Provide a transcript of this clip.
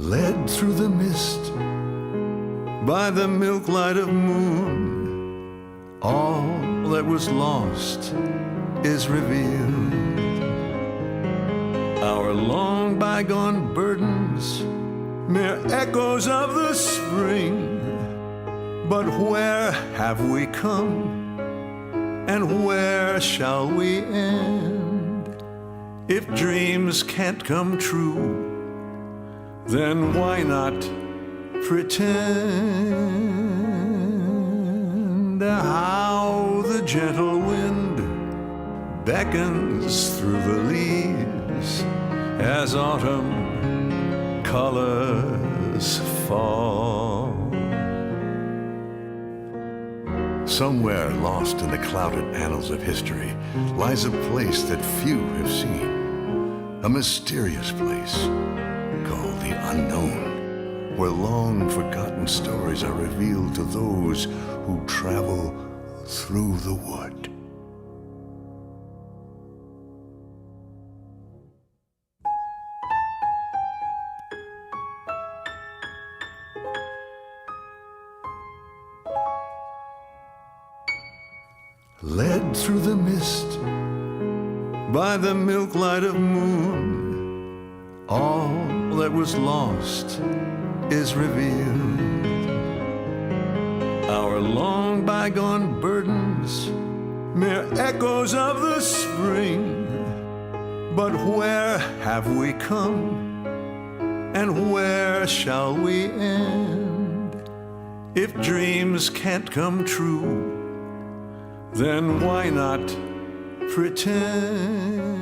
led through the mist by the milk light of moon. All that was lost is revealed. Our long bygone burdens, mere echoes of the spring. But where have we come, and where shall we end? If dreams can't come true, then why not pretend? How the gentle wind beckons through the leaves as autumn colors fall. Somewhere lost in the clouded annals of history lies a place that few have seen, a mysterious place called the unknown, where long forgotten stories are revealed to those who travel through the wood. Led through the mist by the milk light of moon, all that was lost is revealed. Our long bygone burdens, mere echoes of the spring. But where have we come, and where shall we end? If dreams can't come true, then why not pretend?